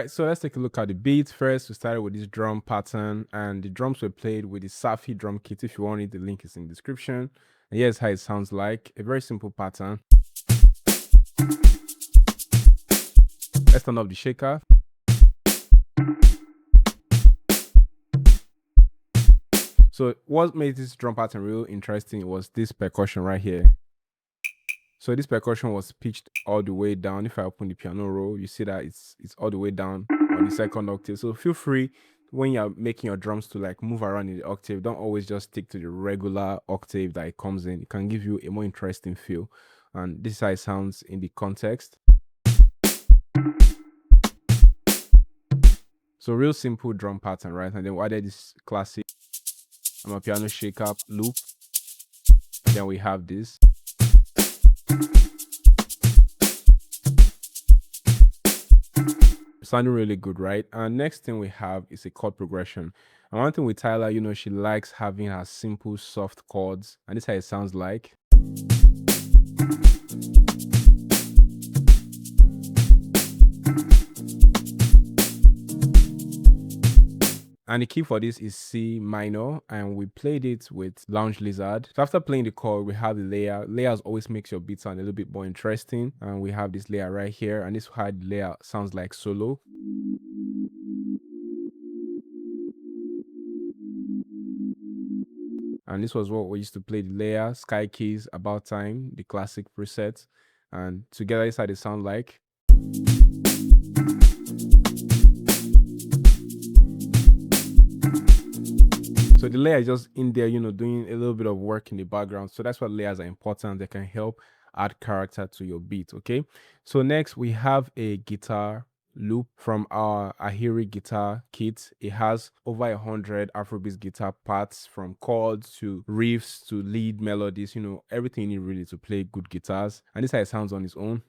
Alright, so let's take a look at the beat. First, we started with this drum pattern, and the drums were played with the Safi drum kit. If you want it, the link is in the description. And here's how it sounds like. A very simple pattern. Let's turn up the shaker. So what made this drum pattern real interesting was this percussion right here. So this percussion was pitched all the way down. If I open the piano roll, you see that it's all the way down on the second octave. So feel free when you're making your drums to like move around in the octave. Don't always just stick to the regular octave that it comes in. It can give you a more interesting feel. And this is how it sounds in the context. So real simple drum pattern, right? And then we added this classic Amapiano shake up loop. And then we have this. Sounding really good, right? And next thing we have is a chord progression. And one thing with Tyla, you know, she likes having her simple soft chords, and this is how it sounds like. And the key for this is C minor, and we played it with Lounge Lizard. So after playing the chord, we have the layer. Layers always makes your beat sound a little bit more interesting. And we have this layer right here, and this is how the layer sounds like solo. And this was what we used to play the layer, Sky Keys, About Time, the classic preset. And together this is how they sound like. So the layer is just in there, you know, doing a little bit of work in the background. So that's why layers are important. They can help add character to your beat, okay? So next we have a guitar loop from our Ayra guitar kit. It has over 100 Afrobeat guitar parts, from chords to riffs to lead melodies, you know, everything you need really to play good guitars. And this is how it sounds on its own.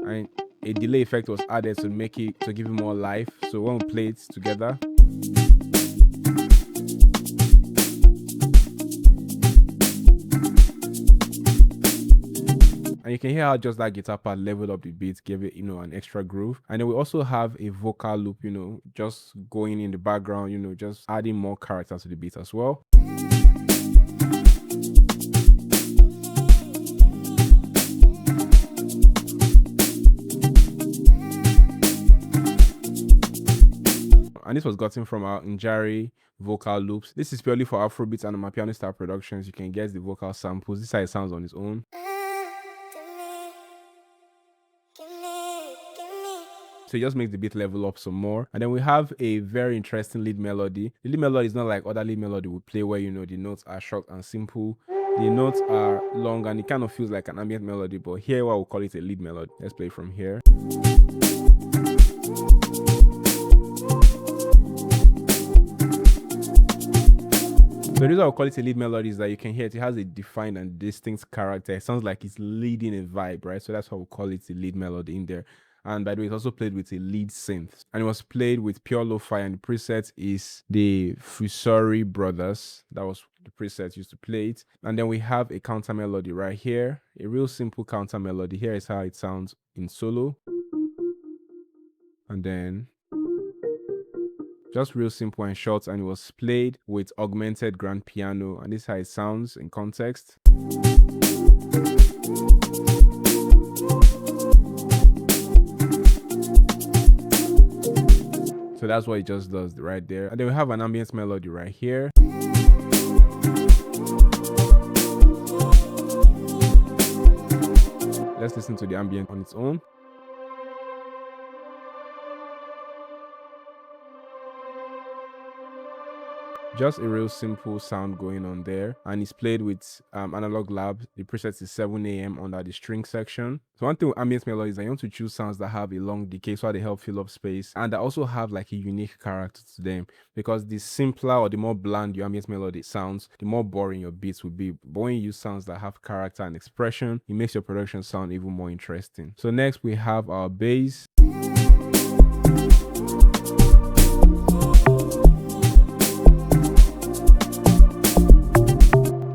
And a delay effect was added to make it, to give it more life. So when we play it together, and you can hear how just that guitar part leveled up the beat, gave it, you know, an extra groove. And then we also have a vocal loop, you know, just going in the background, you know, just adding more character to the beat as well. And this was gotten from our Njari vocal loops. This is purely for Afrobeat and Amapiano style productions. You can get the vocal samples. This is how it sounds on its own. So it just makes the beat level up some more. And then we have a very interesting lead melody. The lead melody is not like other lead melody we play where, you know, the notes are short and simple. The notes are long and it kind of feels like an ambient melody, but here we'll call it a lead melody. Let's play from here. So the reason I call it a lead melody is that you can hear it has a defined and distinct character. It sounds like it's leading a vibe, right? So that's why we call it a lead melody in there. And by the way, it's also played with a lead synth. And it was played with pure lo-fi, and the preset is the Fusori Brothers. That was the preset used to play it. And then we have a counter melody right here. A real simple counter melody. Here is how it sounds in solo. And then just real simple and short, and it was played with augmented grand piano, and this is how it sounds in context. So that's what it just does right there. And then we have an ambient melody right here. Let's listen to the ambient on its own. Just a real simple sound going on there, and it's played with Analog Lab. The preset is 7 AM under the string section. So one thing with ambient melodies, I want to choose sounds that have a long decay so they help fill up space, and that also have like a unique character to them, because the simpler or the more bland your ambient melody sounds, the more boring your beats will be. But when you use sounds that have character and expression, it makes your production sound even more interesting. So next we have our bass.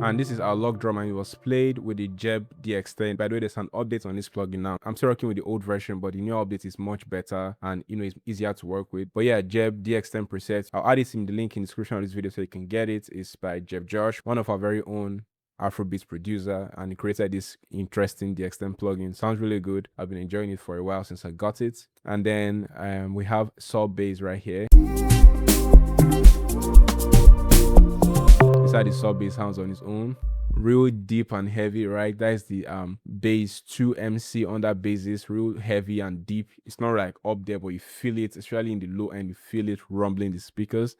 And this is our log drum, and it was played with the Jeb DX10. By the way, there's an update on this plugin now. I'm still working with the old version, but the new update is much better and it's easier to work with. But yeah, Jeb DX10 presets. I'll add it in the link in the description of this video so you can get it. It's by Jeb Josh, one of our very own Afrobeat producer, and he created this interesting DX10 plugin. Sounds really good. I've been enjoying it for a while since I got it. And then we have sub bass right here. This is how the sub bass sounds on its own. Real deep and heavy, right? That is the bass 2 MC on that basis, real heavy and deep. It's not like up there, but you feel it, especially in the low end, you feel it rumbling the speakers.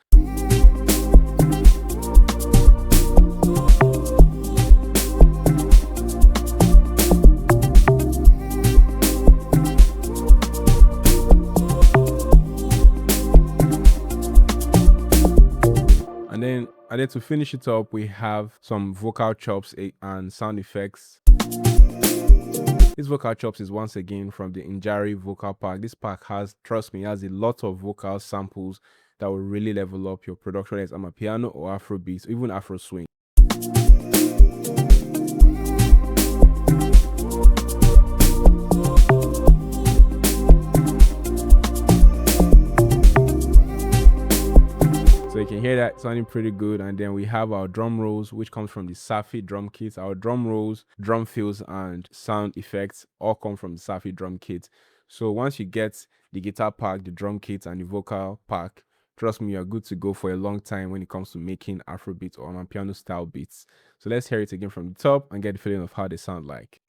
And then to finish it up, we have some vocal chops and sound effects. This vocal chops is once again from the Injari vocal pack. This pack has, trust me, has a lot of vocal samples that will really level up your production as Amapiano or Afrobeat, or even Afro swing. So you can hear that sounding pretty good. And then we have our drum rolls, which comes from the Safi drum kit. Our drum rolls, drum fills, and sound effects all come from the Safi drum kit. So once you get the guitar pack, the drum kit, and the vocal pack, trust me, you're good to go for a long time when it comes to making Afrobeat or Amapiano style beats. So let's hear it again from the top and get the feeling of how they sound like.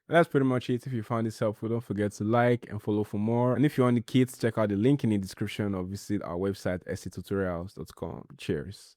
That's pretty much it. If you found this helpful, don't forget to like and follow for more. And if you want the kits, check out the link in the description or visit our website, sttutorials.com. Cheers.